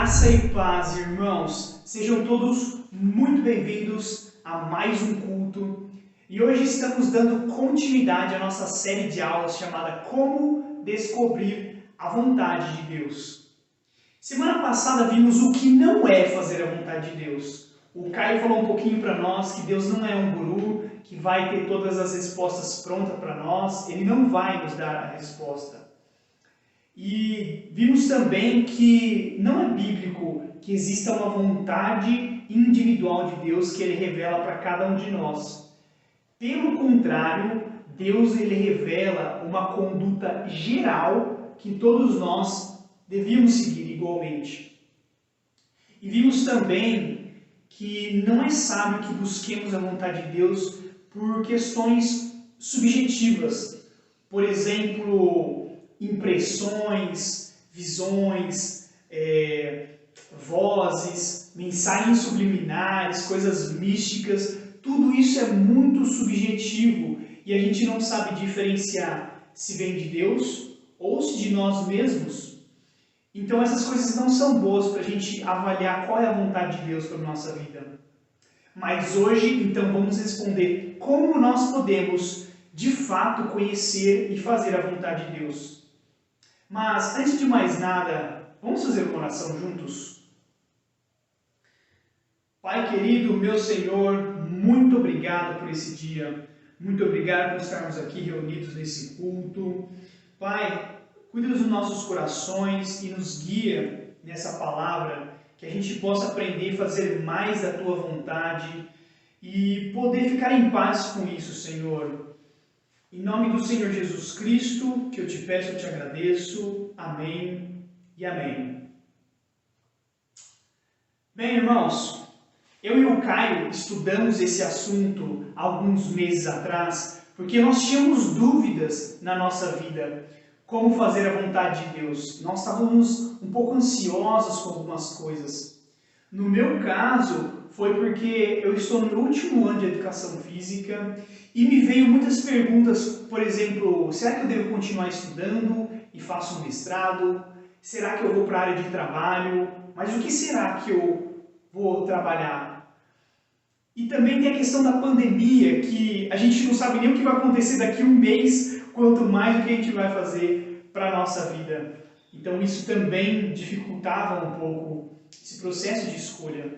Graça e paz, irmãos. Sejam todos muito bem-vindos a mais um culto. E hoje estamos dando continuidade à nossa série de aulas chamada Como Descobrir a Vontade de Deus. Semana passada vimos o que não é fazer a vontade de Deus. O Caio falou um pouquinho para nós que Deus não é um guru que vai ter todas as respostas prontas para nós. Ele não vai nos dar a resposta. E vimos também que não é bíblico que exista uma vontade individual de Deus que Ele revela para cada um de nós. Pelo contrário, Deus ele revela uma conduta geral que todos nós devíamos seguir igualmente. E vimos também que não é sábio que busquemos a vontade de Deus por questões subjetivas. Por exemplo, impressões, visões, vozes, mensagens subliminares, coisas místicas, tudo isso é muito subjetivo e a gente não sabe diferenciar se vem de Deus ou se de nós mesmos. Então essas coisas não são boas para a gente avaliar qual é a vontade de Deus para a nossa vida. Mas hoje, então, vamos responder como nós podemos, de fato, conhecer e fazer a vontade de Deus. Mas, antes de mais nada, vamos fazer uma oração juntos? Pai querido, meu Senhor, muito obrigado por esse dia. Muito obrigado por estarmos aqui reunidos nesse culto. Pai, cuida dos nossos corações e nos guia nessa palavra, que a gente possa aprender a fazer mais da Tua vontade e poder ficar em paz com isso, Senhor. Em nome do Senhor Jesus Cristo, que eu te peço, eu te agradeço. Amém e amém. Bem, irmãos, eu e o Caio estudamos esse assunto alguns meses atrás, porque nós tínhamos dúvidas na nossa vida, como fazer a vontade de Deus. Nós estávamos um pouco ansiosos com algumas coisas. No meu caso, foi porque eu estou no último ano de educação física e me veio muitas perguntas, por exemplo, será que eu devo continuar estudando e faço um mestrado? Será que eu vou para a área de trabalho? Mas o que será que eu vou trabalhar? E também tem a questão da pandemia, que a gente não sabe nem o que vai acontecer daqui a um mês, quanto mais o que a gente vai fazer para a nossa vida. Então isso também dificultava um pouco esse processo de escolha.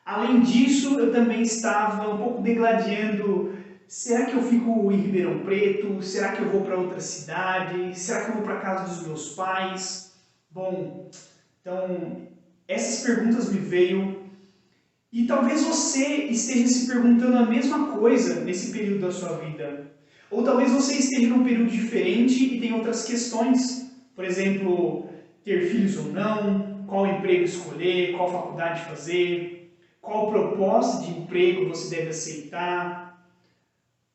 Além disso, eu também estava um pouco degladiando, será que eu fico em Ribeirão Preto? Será que eu vou para outra cidade? Será que eu vou para a casa dos meus pais? Bom, então essas perguntas me veio e talvez você esteja se perguntando a mesma coisa nesse período da sua vida. Ou talvez você esteja num período diferente e tenha outras questões, por exemplo, ter filhos ou não, qual emprego escolher, qual faculdade fazer, qual proposta de emprego você deve aceitar.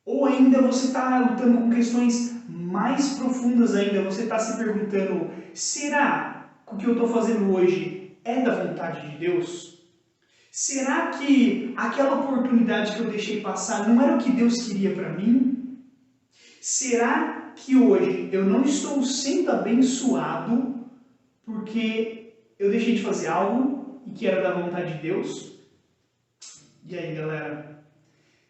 Ou ainda você está lutando com questões mais profundas ainda, você está se perguntando, será que o que eu estou fazendo hoje é da vontade de Deus? Será que aquela oportunidade que eu deixei passar não era o que Deus queria para mim? Será que hoje eu não estou sendo abençoado porque eu deixei de fazer algo e que era da vontade de Deus? E aí, galera?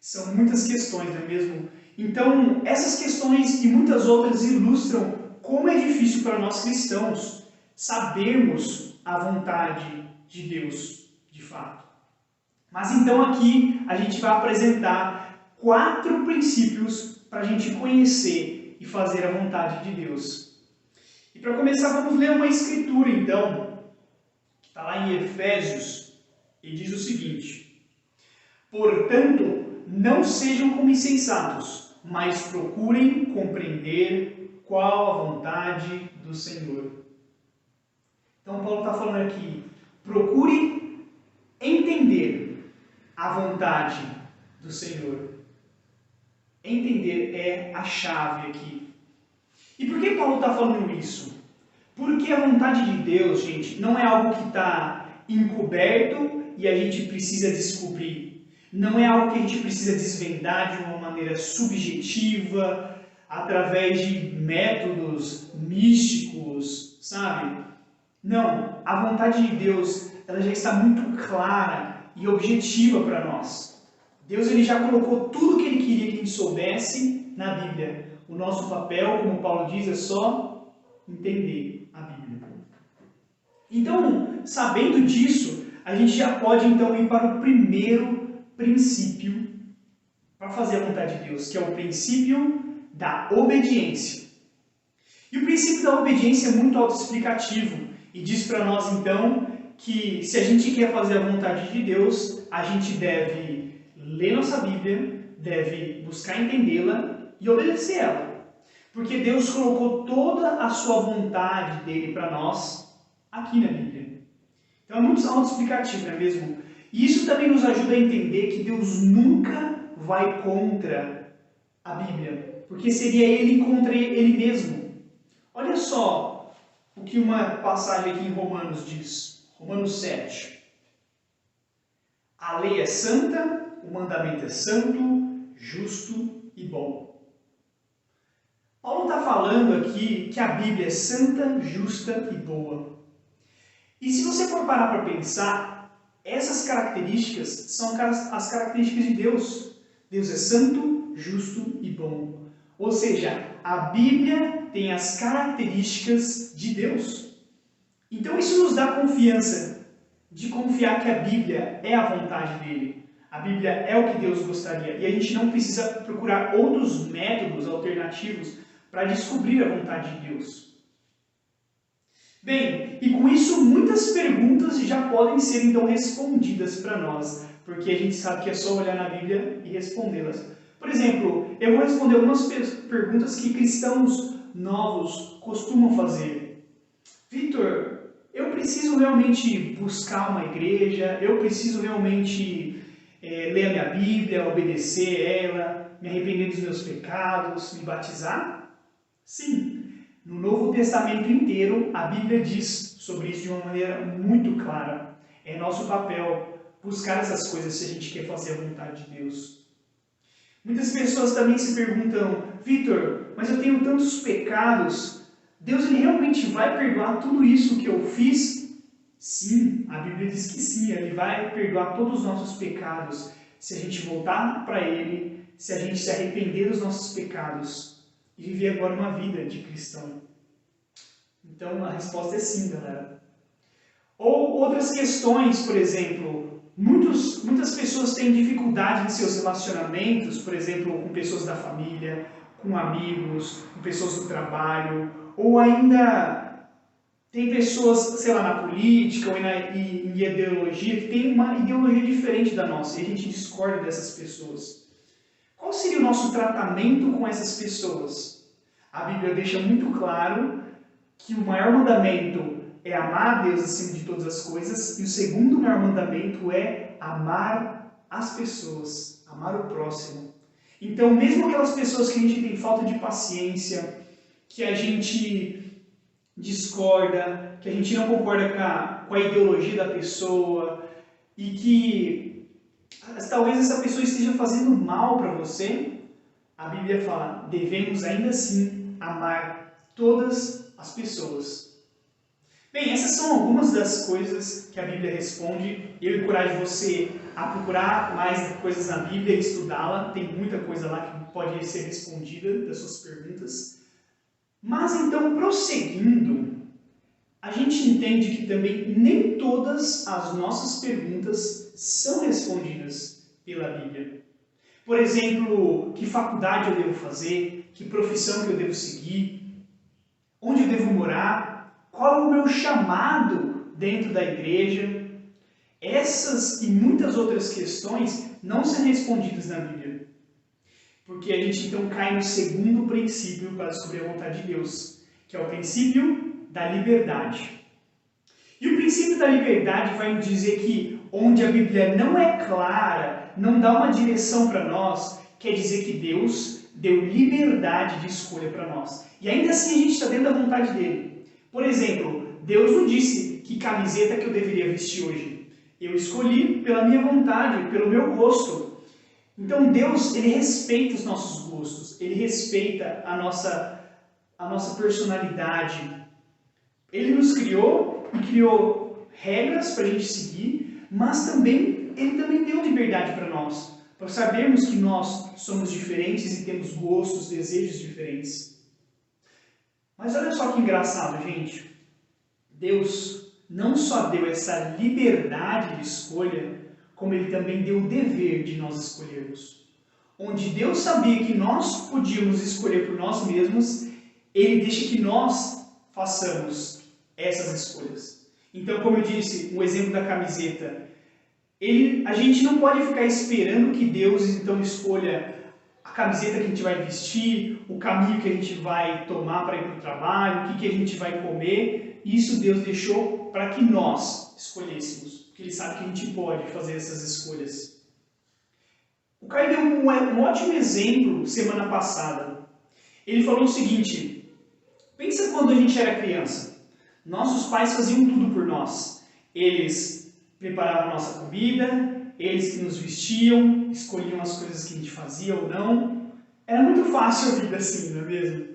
São muitas questões, não é mesmo? Então, essas questões e muitas outras ilustram como é difícil para nós cristãos sabermos a vontade de Deus, de fato. Mas então aqui a gente vai apresentar 4 princípios para a gente conhecer e fazer a vontade de Deus. E para começar, vamos ler uma escritura, então, que está lá em Efésios, e diz o seguinte: portanto, não sejam como insensatos, mas procurem compreender qual a vontade do Senhor. Então, Paulo está falando aqui, procure entender a vontade do Senhor. Entender é a chave aqui. E por que Paulo está falando isso? Porque a vontade de Deus, gente, não é algo que está encoberto e a gente precisa descobrir. Não é algo que a gente precisa desvendar de uma maneira através de métodos místicos, sabe? Não, a vontade de Deus ela já está muito clara e objetiva para nós. Deus ele já colocou tudo o que ele queria que a gente soubesse na Bíblia. O nosso papel, como Paulo diz, é só entender a Bíblia. Então, sabendo disso, a gente já pode então ir para o primeiro princípio para fazer a vontade de Deus, que é o princípio da obediência. E o princípio da obediência é muito autoexplicativo e diz para nós então que se a gente quer fazer a vontade de Deus, a gente deve ler nossa Bíblia, deve buscar entendê-la e obedecer ela. Porque Deus colocou toda a sua vontade dele para nós aqui na Bíblia. Então é muito autoexplicativo, não é mesmo? E isso também nos ajuda a entender que Deus nunca vai contra a Bíblia, porque seria ele contra ele mesmo. Olha só o que uma passagem aqui em Romanos diz. Romanos 7. A lei é santa, o mandamento é santo, justo e bom. Paulo está falando aqui que a Bíblia é santa, justa e boa. E se você for parar para pensar, essas características são as características de Deus. Deus é santo, justo e bom. Ou seja, a Bíblia tem as características de Deus. Então isso nos dá confiança de confiar que a Bíblia é a vontade dele. A Bíblia é o que Deus gostaria. E a gente não precisa procurar outros métodos alternativos para descobrir a vontade de Deus. Bem, e com isso muitas perguntas já podem ser então respondidas para nós, porque a gente sabe que é só olhar na Bíblia e respondê-las. Por exemplo, eu vou responder algumas perguntas que cristãos novos costumam fazer. Vitor, eu preciso realmente buscar uma igreja? Eu preciso realmente ler a minha Bíblia, obedecer ela, me arrepender dos meus pecados, me batizar? Sim. No Novo Testamento inteiro, a Bíblia diz sobre isso de uma maneira muito clara. É nosso papel buscar essas coisas se a gente quer fazer a vontade de Deus. Muitas pessoas também se perguntam, Vitor, mas eu tenho tantos pecados, Deus ele realmente vai perdoar tudo isso que eu fiz? Sim, a Bíblia diz que sim, Ele vai perdoar todos os nossos pecados se a gente voltar para Ele, se a gente se arrepender dos nossos pecados e viver agora uma vida de cristão. Então a resposta é sim, galera. Ou outras questões, por exemplo, muitas pessoas têm dificuldade em seus relacionamentos, por exemplo, com pessoas da família, com amigos, com pessoas do trabalho, ou ainda tem pessoas, sei lá, na política ou em ideologia, que tem uma ideologia diferente da nossa, e a gente discorda dessas pessoas. Qual seria o nosso tratamento com essas pessoas? A Bíblia deixa muito claro que o maior mandamento é amar a Deus acima de todas as coisas, e o segundo maior mandamento é amar as pessoas, amar o próximo. Então, mesmo aquelas pessoas que a gente tem falta de paciência, que a gente discorda, que a gente não concorda com a ideologia da pessoa, e que talvez essa pessoa esteja fazendo mal para você, a Bíblia fala, devemos ainda assim amar todas as pessoas. Bem, essas são algumas das coisas que a Bíblia responde. Eu encorajo você a procurar mais coisas na Bíblia e estudá-la. Tem muita coisa lá que pode ser respondida das suas perguntas. Mas então, prosseguindo, a gente entende que também nem todas as nossas perguntas são respondidas pela Bíblia. Por exemplo, que faculdade eu devo fazer? Que profissão que eu devo seguir? Onde eu devo morar? Qual é o meu chamado dentro da igreja? Essas e muitas outras questões não são respondidas na Bíblia. Porque a gente então cai no segundo princípio para descobrir a vontade de Deus, que é o princípio da liberdade. E o princípio da liberdade vai nos dizer que onde a Bíblia não é clara, não dá uma direção para nós, quer dizer que Deus deu liberdade de escolha para nós. E ainda assim a gente está dentro da vontade dele. Por exemplo, Deus não disse que camiseta que eu deveria vestir hoje. Eu escolhi pela minha vontade, pelo meu gosto. Então Deus, ele respeita os nossos gostos, ele respeita a nossa personalidade. Ele nos criou e criou regras para a gente seguir, mas Ele também deu liberdade para nós, para sabermos que nós somos diferentes e temos gostos, desejos diferentes. Mas olha só que engraçado, gente. Deus não só deu essa liberdade de escolha, como Ele também deu o dever de nós escolhermos. Onde Deus sabia que nós podíamos escolher por nós mesmos, Ele deixa que nós façamos essas escolhas. Então, como eu disse, um exemplo da camiseta. A gente não pode ficar esperando que Deus então escolha a camiseta que a gente vai vestir, o caminho que a gente vai tomar para ir para o trabalho, o que a gente vai comer. Isso Deus deixou para que nós escolhêssemos, porque Ele sabe que a gente pode fazer essas escolhas. O Caio deu um ótimo exemplo semana passada. Ele falou o seguinte: pensa quando a gente era criança. Nossos pais faziam tudo por nós. Eles preparavam a nossa comida, eles que nos vestiam, escolhiam as coisas que a gente fazia ou não. Era muito fácil a vida assim, não é mesmo?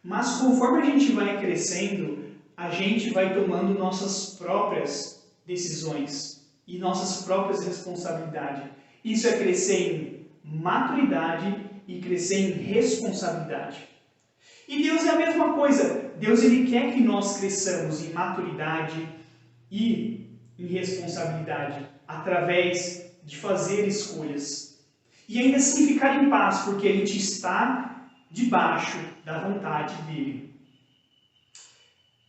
Mas conforme a gente vai crescendo, a gente vai tomando nossas próprias decisões e nossas próprias responsabilidades. Isso é crescer em maturidade e crescer em responsabilidade. E Deus é a mesma coisa. Deus Ele quer que nós cresçamos em maturidade e em responsabilidade, através de fazer escolhas. E ainda assim ficar em paz, porque a gente está debaixo da vontade dEle.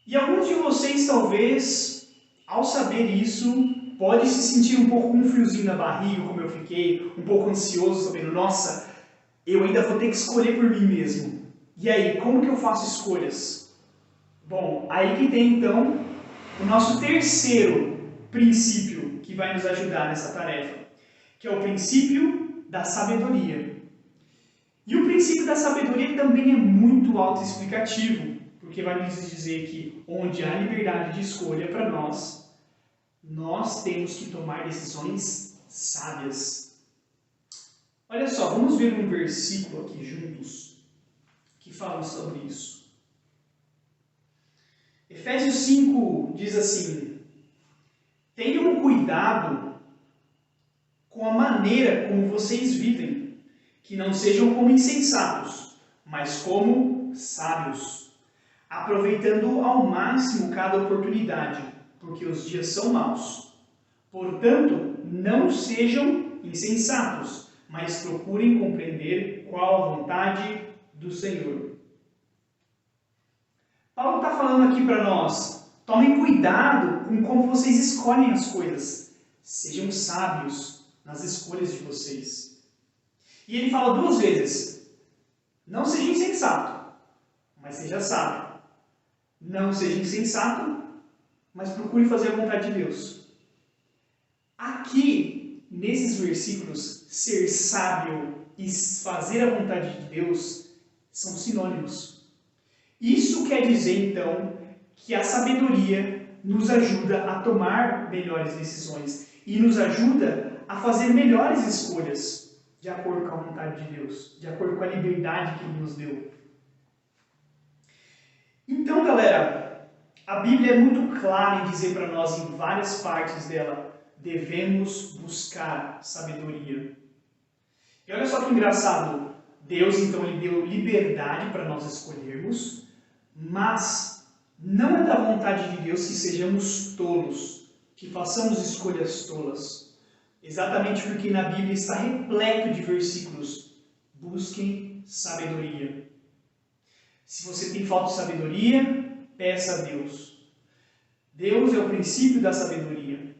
E alguns de vocês, talvez, ao saber isso, pode se sentir um pouco com um friozinho na barriga, como eu fiquei, um pouco ansioso, sabendo, nossa, eu ainda vou ter que escolher por mim mesmo. E aí, como que eu faço escolhas? Bom, aí que tem então o nosso terceiro princípio que vai nos ajudar nessa tarefa, que é o princípio da sabedoria. E o princípio da sabedoria também é muito autoexplicativo, porque vai nos dizer que onde há liberdade de escolha para nós, nós temos que tomar decisões sábias. Olha só, vamos ver um versículo aqui juntos que fala sobre isso. Efésios 5 diz assim: tenham cuidado com a maneira como vocês vivem, que não sejam como insensatos, mas como sábios, aproveitando ao máximo cada oportunidade, porque os dias são maus. Portanto, não sejam insensatos, mas procurem compreender qual a vontade do Senhor. Paulo está falando aqui para nós: tomem cuidado com como vocês escolhem as coisas. Sejam sábios nas escolhas de vocês. E ele fala duas vezes: não seja insensato, mas seja sábio. Não seja insensato, mas procure fazer a vontade de Deus. Aqui, nesses versículos, ser sábio e fazer a vontade de Deus são sinônimos. Isso quer dizer, então, que a sabedoria nos ajuda a tomar melhores decisões e nos ajuda a fazer melhores escolhas de acordo com a vontade de Deus, de acordo com a liberdade que Ele nos deu. Então, galera, a Bíblia é muito clara em dizer para nós, em várias partes dela, devemos buscar sabedoria. E olha só que engraçado, Deus, então, Ele deu liberdade para nós escolhermos, mas não é da vontade de Deus que sejamos tolos, que façamos escolhas tolas. Exatamente porque na Bíblia está repleto de versículos: busquem sabedoria. Se você tem falta de sabedoria, peça a Deus. Deus é o princípio da sabedoria.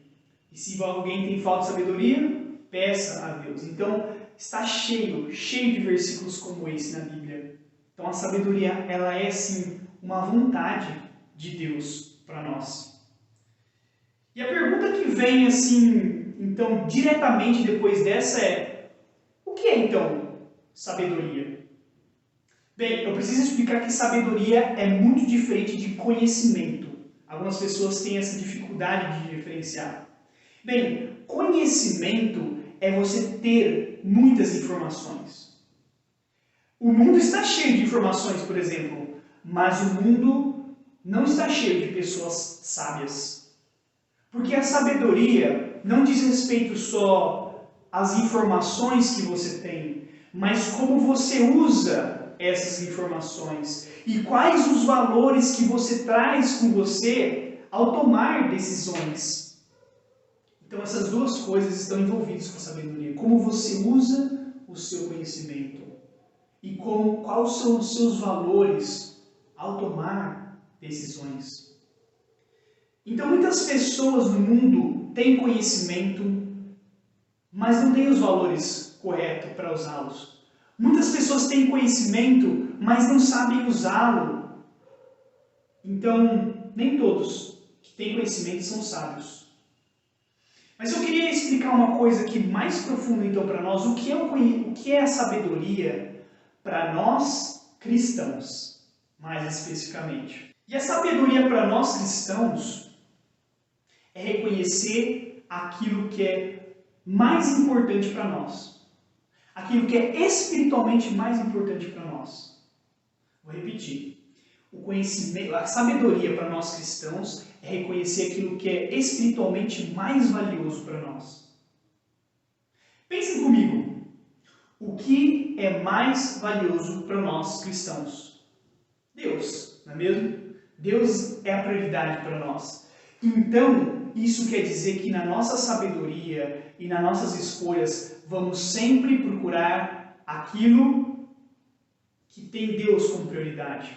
E se alguém tem falta de sabedoria, peça a Deus. Então, está cheio de versículos como esse na Bíblia. Então, a sabedoria, ela é sim uma vontade de Deus para nós. E a pergunta que vem assim, então, diretamente depois dessa é: o que é então sabedoria? Bem, eu preciso explicar que sabedoria é muito diferente de conhecimento. Algumas pessoas têm essa dificuldade de diferenciar. Bem, conhecimento é você ter muitas informações. O mundo está cheio de informações, por exemplo, mas o mundo não está cheio de pessoas sábias. Porque a sabedoria não diz respeito só às informações que você tem, mas como você usa essas informações e quais os valores que você traz com você ao tomar decisões. Então essas duas coisas estão envolvidas com a sabedoria. Como você usa o seu conhecimento e quais são os seus valores ao tomar decisões. Então muitas pessoas no mundo têm conhecimento, mas não têm os valores corretos para usá-los. Muitas pessoas têm conhecimento, mas não sabem usá-lo. Então, nem todos que têm conhecimento são sábios. Mas eu queria explicar uma coisa aqui mais profunda então para nós, o que é a sabedoria para nós cristãos, mais especificamente. E a sabedoria para nós cristãos é reconhecer aquilo que é mais importante para nós. Aquilo que é espiritualmente mais importante para nós. Vou repetir. O conhecimento, a sabedoria para nós cristãos é reconhecer aquilo que é espiritualmente mais valioso para nós. Pensem comigo. O que é mais valioso para nós cristãos? Deus, não é mesmo? Deus é a prioridade para nós. Então, isso quer dizer que na nossa sabedoria e nas nossas escolhas vamos sempre procurar aquilo que tem Deus como prioridade.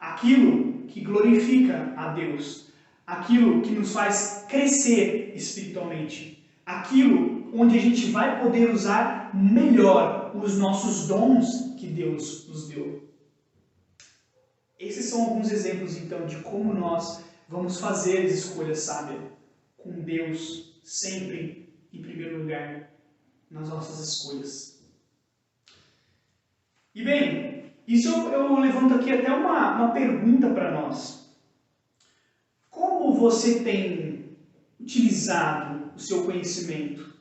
Aquilo que glorifica a Deus. Aquilo que nos faz crescer espiritualmente. Aquilo onde a gente vai poder usar melhor os nossos dons que Deus nos deu. Esses são alguns exemplos, então, de como nós vamos fazer as escolhas sábias com Deus sempre em primeiro lugar nas nossas escolhas. E bem, isso eu levanto aqui até uma pergunta para nós. Como você tem utilizado o seu conhecimento?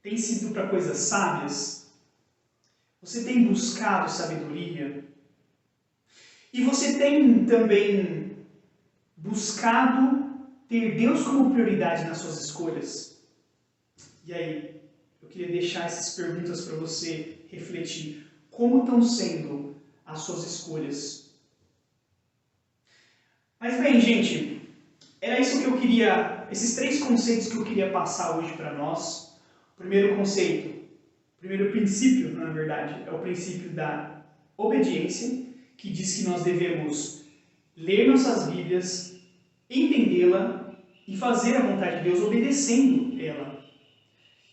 Tem sido para coisas sábias? Você tem buscado sabedoria? E você tem também buscado ter Deus como prioridade nas suas escolhas? E aí, eu queria deixar essas perguntas para você refletir. Como estão sendo as suas escolhas? Mas bem, gente, era isso que eu queria, esses 3 conceitos que eu queria passar hoje para nós. O primeiro conceito, o primeiro princípio, na verdade, é o princípio da obediência, que diz que nós devemos ler nossas Bíblias, entendê-la e fazer a vontade de Deus obedecendo ela.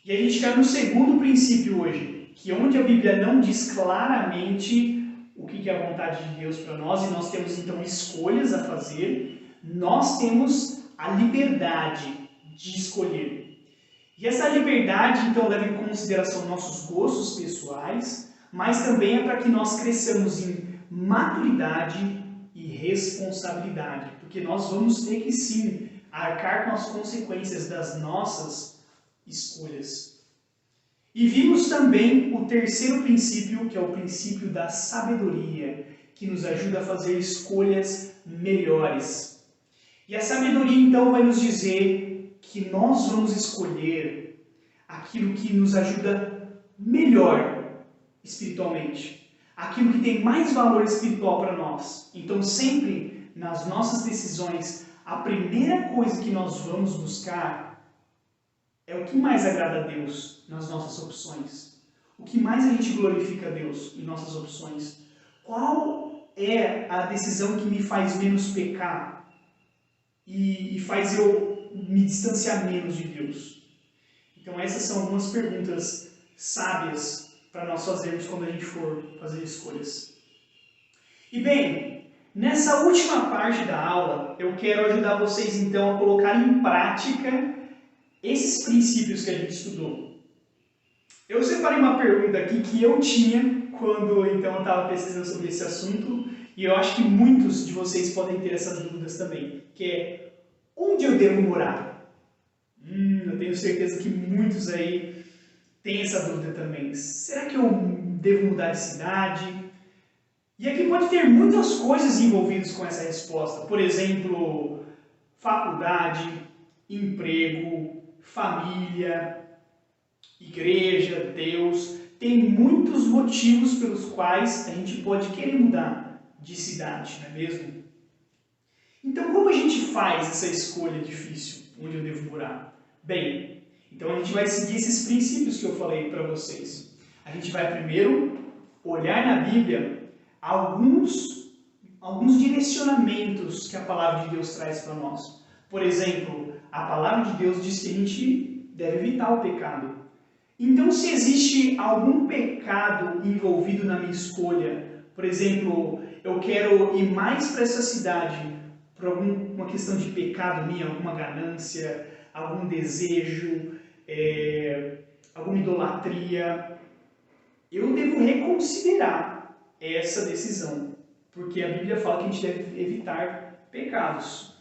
E a gente cai no segundo princípio hoje, que onde a Bíblia não diz claramente o que é a vontade de Deus para nós, e nós temos então escolhas a fazer, nós temos a liberdade de escolher. E essa liberdade então leva em consideração nossos gostos pessoais, mas também é para que nós cresçamos em maturidade e responsabilidade, porque nós vamos ter que sim arcar com as consequências das nossas escolhas. E vimos também o terceiro princípio, que é o princípio da sabedoria, que nos ajuda a fazer escolhas melhores. E a sabedoria então vai nos dizer que nós vamos escolher aquilo que nos ajuda melhor espiritualmente. Aquilo que tem mais valor espiritual para nós. Então, sempre nas nossas decisões, a primeira coisa que nós vamos buscar é o que mais agrada a Deus nas nossas opções. O que mais a gente glorifica a Deus em nossas opções. Qual é a decisão que me faz menos pecar e faz eu me distanciar menos de Deus? Então, essas são algumas perguntas sábias para nós fazermos quando a gente for fazer escolhas. E bem, nessa última parte da aula, eu quero ajudar vocês então a colocar em prática esses princípios que a gente estudou. Eu separei uma pergunta aqui que eu tinha quando então eu estava pesquisando sobre esse assunto, e eu acho que muitos de vocês podem ter essas dúvidas também, que é: onde eu devo morar? Eu tenho certeza que muitos aí tem essa dúvida também. Será que eu devo mudar de cidade? E aqui pode ter muitas coisas envolvidas com essa resposta. Por exemplo, faculdade, emprego, família, igreja, Deus. Tem muitos motivos pelos quais a gente pode querer mudar de cidade, não é mesmo? Então, como a gente faz essa escolha difícil, onde eu devo morar? Bem, então a gente vai seguir esses princípios que eu falei para vocês. A gente vai primeiro olhar na Bíblia alguns direcionamentos que a palavra de Deus traz para nós. Por exemplo, a palavra de Deus diz que a gente deve evitar o pecado. Então, se existe algum pecado envolvido na minha escolha, por exemplo, eu quero ir mais para essa cidade por alguma questão de pecado minha, alguma ganância, algum desejo, alguma idolatria, eu devo reconsiderar essa decisão, porque a Bíblia fala que a gente deve evitar pecados.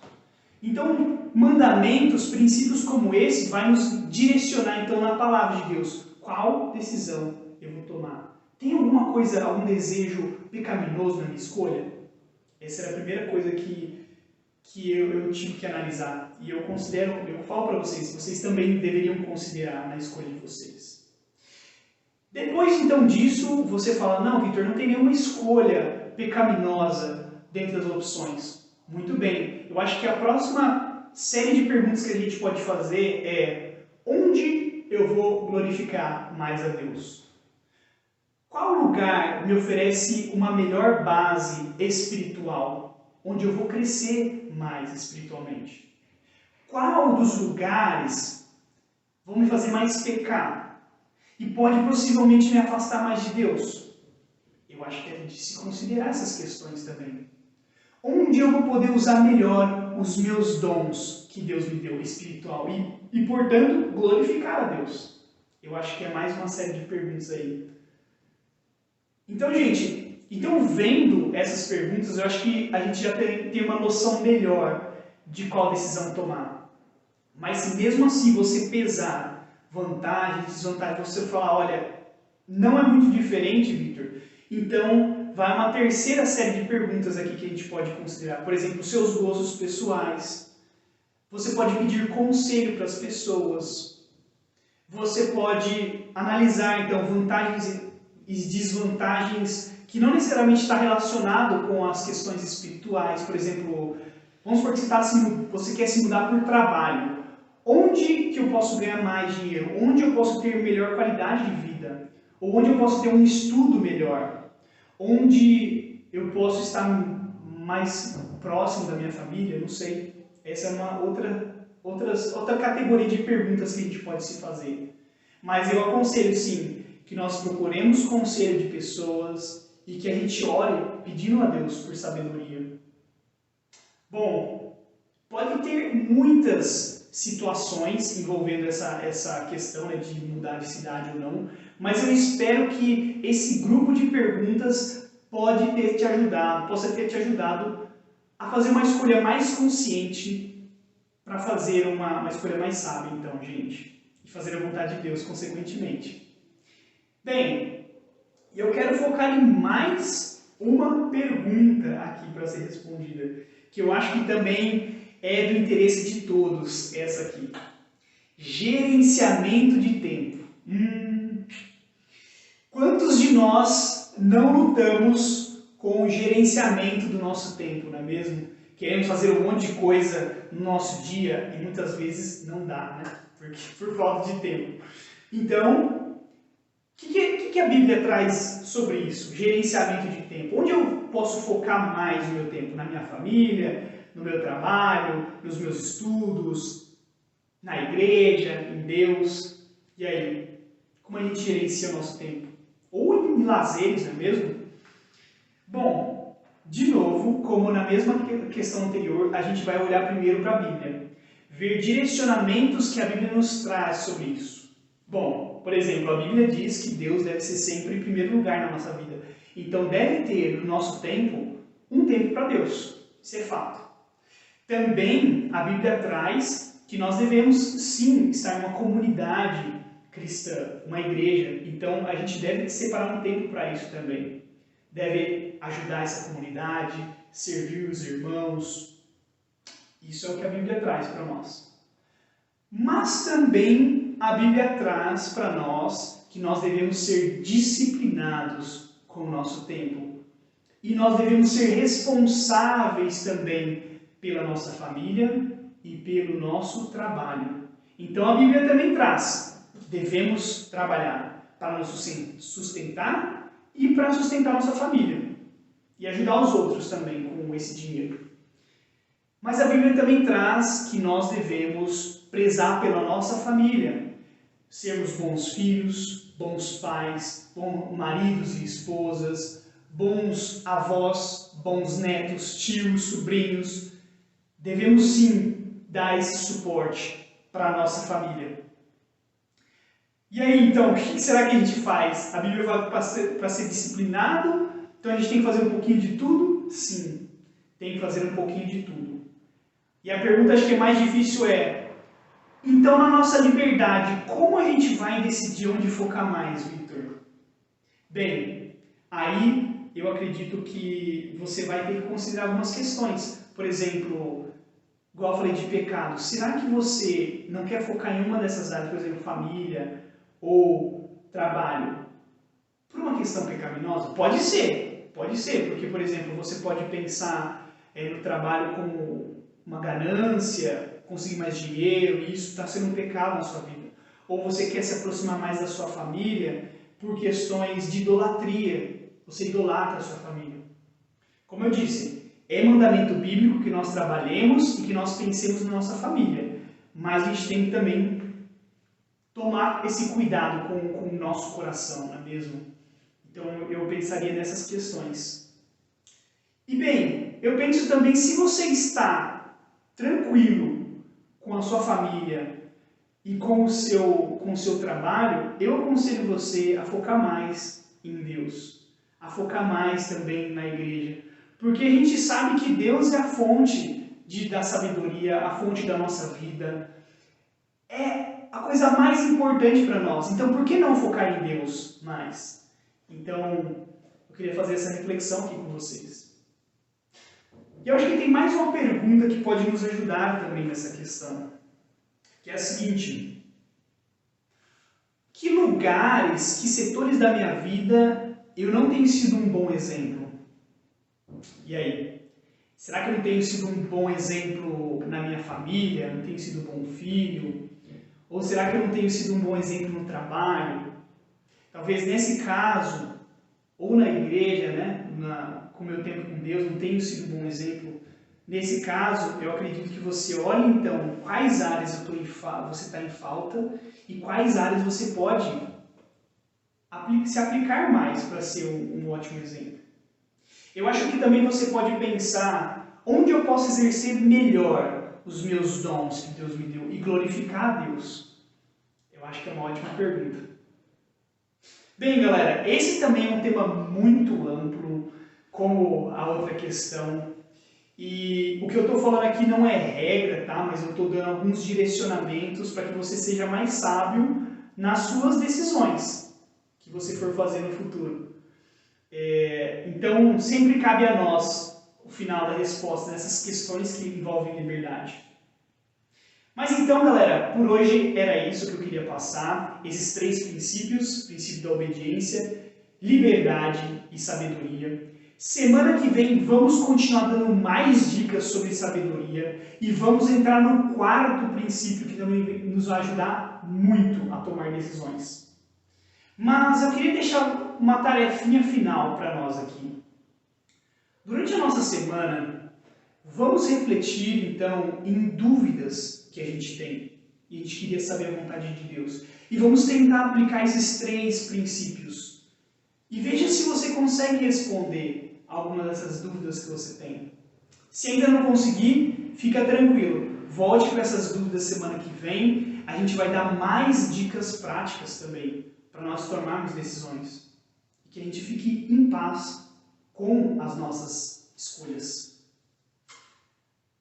Então, mandamentos, princípios como esse, vai nos direcionar então na palavra de Deus. Qual decisão eu vou tomar? Tem alguma coisa, algum desejo pecaminoso na minha escolha? Essa era a primeira coisa que eu tive que analisar. E eu falo para vocês também deveriam considerar na escolha de vocês. Depois então disso, você fala, não, Vitor, não tem nenhuma escolha pecaminosa dentro das opções. Muito bem, eu acho que a próxima série de perguntas que a gente pode fazer é: onde eu vou glorificar mais a Deus? Qual lugar me oferece uma melhor base espiritual, onde eu vou crescer mais espiritualmente? Qual dos lugares vão me fazer mais pecar e pode possivelmente me afastar mais de Deus? Eu acho que a gente se considerar essas questões também. Onde eu vou poder usar melhor os meus dons que Deus me deu, espiritual, e portanto, glorificar a Deus? Eu acho que é mais uma série de perguntas aí. Então, gente, vendo essas perguntas, eu acho que a gente já tem uma noção melhor de qual decisão tomar. Mas se mesmo assim você pesar vantagens, desvantagens, você falar, olha, não é muito diferente, Vitor, então vai uma terceira série de perguntas aqui que a gente pode considerar. Por exemplo, seus gostos pessoais. Você pode pedir conselho para as pessoas. Você pode analisar, então, vantagens e desvantagens que não necessariamente está relacionado com as questões espirituais. Por exemplo, vamos supor que você quer se mudar por trabalho. Onde que eu posso ganhar mais dinheiro? Onde eu posso ter melhor qualidade de vida? Ou onde eu posso ter um estudo melhor? Onde eu posso estar mais próximo da minha família? Não sei. Essa é uma outra categoria de perguntas que a gente pode se fazer. Mas eu aconselho, sim, que nós procuremos conselho de pessoas e que a gente ore pedindo a Deus por sabedoria. Bom, pode ter muitas situações envolvendo essa questão, né, de mudar de cidade ou não, mas eu espero que esse grupo de perguntas possa ter te ajudado a fazer uma escolha mais consciente, para fazer uma escolha mais sábia, então, gente, e fazer a vontade de Deus, consequentemente. Bem, eu quero focar em mais uma pergunta aqui para ser respondida, que eu acho que também é do interesse de todos, essa aqui. Gerenciamento de tempo. Quantos de nós não lutamos com o gerenciamento do nosso tempo, não é mesmo? Queremos fazer um monte de coisa no nosso dia e muitas vezes não dá, né? Por falta de tempo. Então, o que a Bíblia traz sobre isso? Gerenciamento de tempo. Onde eu posso focar mais o meu tempo? Na minha família, no meu trabalho, nos meus estudos, na igreja, em Deus? E aí, como a gente gerencia o nosso tempo? Ou em lazeres, não é mesmo? Bom, de novo, como na mesma questão anterior, a gente vai olhar primeiro para a Bíblia. Ver direcionamentos que a Bíblia nos traz sobre isso. Bom, por exemplo, a Bíblia diz que Deus deve ser sempre em primeiro lugar na nossa vida. Então deve ter no nosso tempo um tempo para Deus. Isso é fato. Também a Bíblia traz que nós devemos sim estar em uma comunidade cristã, uma igreja. Então a gente deve separar um tempo para isso também. deve ajudar essa comunidade, servir os irmãos. Isso é o que a Bíblia traz para nós. Mas também a Bíblia traz para nós que nós devemos ser disciplinados com o nosso tempo. E nós devemos ser responsáveis também pela nossa família e pelo nosso trabalho. Então a Bíblia também traz que devemos trabalhar para nos sustentar e para sustentar nossa família. E ajudar os outros também com esse dinheiro. Mas a Bíblia também traz que nós devemos prezar pela nossa família. Sermos bons filhos, bons pais, bons maridos e esposas, bons avós, bons netos, tios, sobrinhos. Devemos sim dar esse suporte para a nossa família. E aí então, o que será que a gente faz? A Bíblia fala para ser disciplinado, então a gente tem que fazer um pouquinho de tudo? Sim, tem que fazer um pouquinho de tudo. E a pergunta acho que é mais difícil é, então na nossa liberdade, como a gente vai decidir onde focar mais, Victor? Bem, aí eu acredito que você vai ter que considerar algumas questões. Por exemplo, igual eu falei de pecado, será que você não quer focar em uma dessas áreas, por exemplo, família ou trabalho, por uma questão pecaminosa? Pode ser, porque, por exemplo, você pode pensar no trabalho como uma ganância, conseguir mais dinheiro, e isso está sendo um pecado na sua vida. Ou você quer se aproximar mais da sua família por questões de idolatria, você idolatra a sua família. Como eu disse, é mandamento bíblico que nós trabalhemos e que nós pensemos na nossa família, mas a gente tem que também tomar esse cuidado com o nosso coração, não é mesmo? Então eu pensaria nessas questões. E bem, eu penso também, se você está tranquilo com a sua família e com o seu trabalho, eu aconselho você a focar mais em Deus, a focar mais também na igreja, porque a gente sabe que Deus é a fonte da sabedoria, a fonte da nossa vida, é a coisa mais importante para nós. Então, por que não focar em Deus mais? Então, eu queria fazer essa reflexão aqui com vocês. E eu acho que tem mais uma pergunta que pode nos ajudar também nessa questão, que é a seguinte: que lugares, que setores da minha vida eu não tenho sido um bom exemplo? E aí? Será que eu não tenho sido um bom exemplo na minha família? Não tenho sido um bom filho? Ou será que eu não tenho sido um bom exemplo no trabalho? Talvez nesse caso, ou na igreja, né, com o meu tempo com Deus, não tenho sido um bom exemplo. Nesse caso, eu acredito que você olhe então quais áreas você está em falta e quais áreas você pode se aplicar mais para ser um ótimo exemplo. Eu acho que também você pode pensar onde eu posso exercer melhor os meus dons que Deus me deu e glorificar a Deus. Eu acho que é uma ótima pergunta. Bem, galera, esse também é um tema muito amplo, como a outra questão. E o que eu estou falando aqui não é regra, tá? Mas eu estou dando alguns direcionamentos para que você seja mais sábio nas suas decisões que você for fazer no futuro. Então, sempre cabe a nós o final da resposta nessas questões que envolvem liberdade. Mas então, galera, por hoje era isso que eu queria passar, esses 3 princípios, princípio da obediência, liberdade e sabedoria. Semana que vem vamos continuar dando mais dicas sobre sabedoria e vamos entrar no 4º princípio que também nos vai ajudar muito a tomar decisões. Mas eu queria deixar uma tarefinha final para nós aqui. Durante a nossa semana, vamos refletir então em dúvidas que a gente tem e a gente queria saber a vontade de Deus. E vamos tentar aplicar esses 3 princípios. E veja se você consegue responder alguma dessas dúvidas que você tem. Se ainda não conseguir, fica tranquilo. Volte para essas dúvidas semana que vem. A gente vai dar mais dicas práticas também para nós tomarmos decisões. E que a gente fique em paz com as nossas escolhas.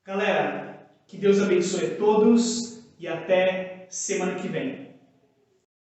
Galera, que Deus abençoe a todos e até semana que vem.